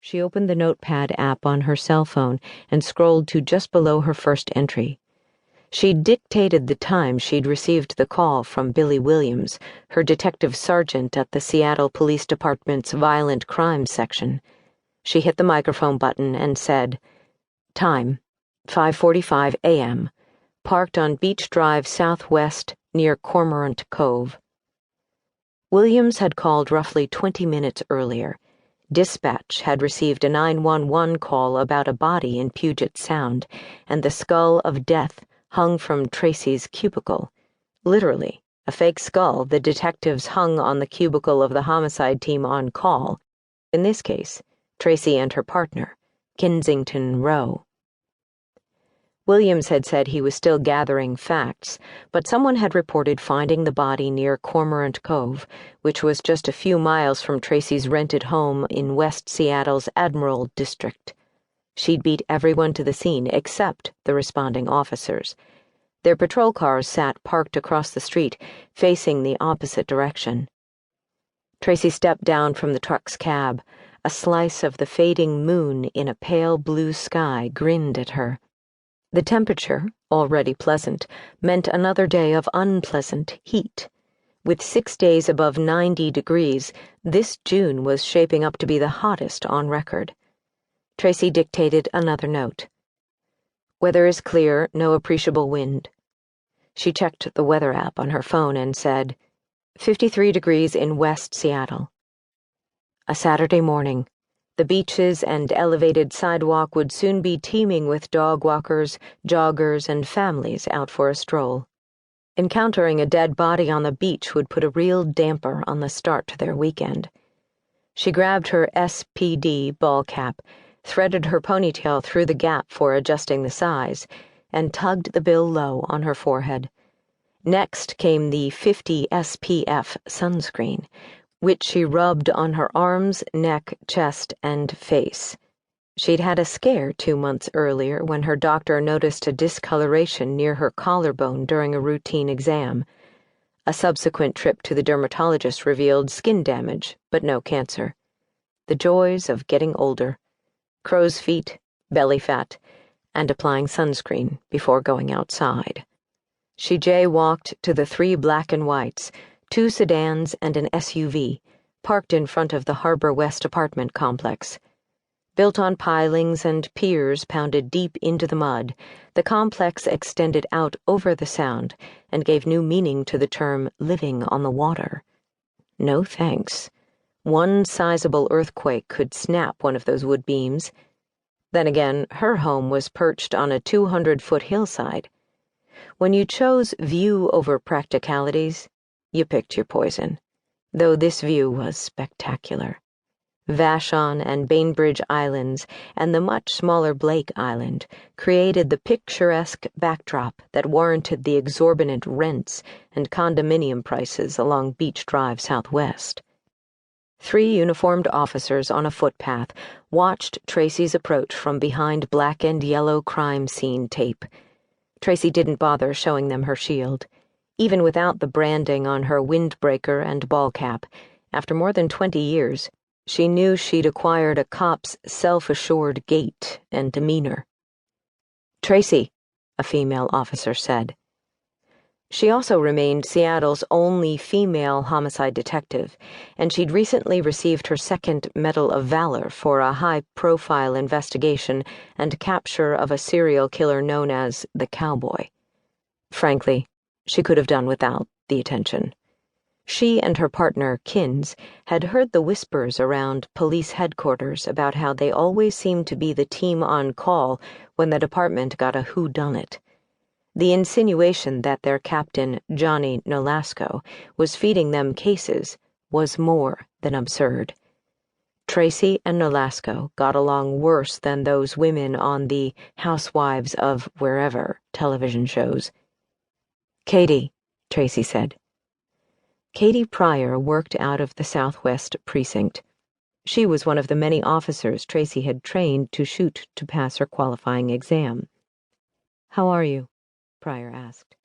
She opened the Notepad app on her cell phone and scrolled to just below her first entry. She'd dictated the time she'd received the call from Billy Williams, her detective sergeant at the Seattle Police Department's Violent Crimes section. She hit the microphone button and said, "Time, 5:45 a.m., parked on Beach Drive Southwest near Cormorant Cove." Williams had called roughly 20 minutes earlier. Dispatch had received a 911 call about a body in Puget Sound, and the skull of death hung from Tracy's cubicle. Literally, a fake skull the detectives hung on the cubicle of the homicide team on call. In this case, Tracy and her partner, Kensington Rowe. Williams had said he was still gathering facts, but someone had reported finding the body near Cormorant Cove, which was just a few miles from Tracy's rented home in West Seattle's Admiral District. She'd beat everyone to the scene except the responding officers. Their patrol cars sat parked across the street, facing the opposite direction. Tracy stepped down from the truck's cab. A slice of the fading moon in a pale blue sky grinned at her. The temperature, already pleasant, meant another day of unpleasant heat. With 6 days above 90 degrees, this June was shaping up to be the hottest on record. Tracy dictated another note. "Weather is clear, no appreciable wind." She checked the weather app on her phone and said, 53 degrees in West Seattle. A Saturday morning. The beaches and elevated sidewalk would soon be teeming with dog walkers, joggers, and families out for a stroll. Encountering a dead body on the beach would put a real damper on the start to their weekend. She grabbed her SPD ball cap, threaded her ponytail through the gap for adjusting the size, and tugged the bill low on her forehead. Next came the 50 SPF sunscreen, which she rubbed on her arms, neck, chest, and face. She'd had a scare 2 months earlier when her doctor noticed a discoloration near her collarbone during a routine exam. A subsequent trip to the dermatologist revealed skin damage, but no cancer. The joys of getting older. Crow's feet, belly fat, and applying sunscreen before going outside. She jaywalked to the 3 black and whites, 2 sedans and an SUV, parked in front of the Harbor West apartment complex. Built on pilings and piers pounded deep into the mud, the complex extended out over the sound and gave new meaning to the term living on the water. No thanks. One sizable earthquake could snap one of those wood beams. Then again, her home was perched on a 200-foot hillside. When you chose view over practicalities, you picked your poison, though this view was spectacular. Vashon and Bainbridge Islands and the much smaller Blake Island created the picturesque backdrop that warranted the exorbitant rents and condominium prices along Beach Drive Southwest. 3 uniformed officers on a footpath watched Tracy's approach from behind black and yellow crime scene tape. Tracy didn't bother showing them her shield. Even without the branding on her windbreaker and ball cap, after more than 20 years, she knew she'd acquired a cop's self-assured gait and demeanor. "Tracy," a female officer said. She also remained Seattle's only female homicide detective, and she'd recently received her 2nd Medal of Valor for a high-profile investigation and capture of a serial killer known as the Cowboy. Frankly, she could have done without the attention. She and her partner, Kins, had heard the whispers around police headquarters about how they always seemed to be the team on call when the department got a whodunit. The insinuation that their captain, Johnny Nolasco, was feeding them cases was more than absurd. Tracy and Nolasco got along worse than those women on the Housewives of Wherever television shows. "Katie," Tracy said. Katie Pryor worked out of the Southwest Precinct. She was one of the many officers Tracy had trained to shoot to pass her qualifying exam. "How are you?" Pryor asked.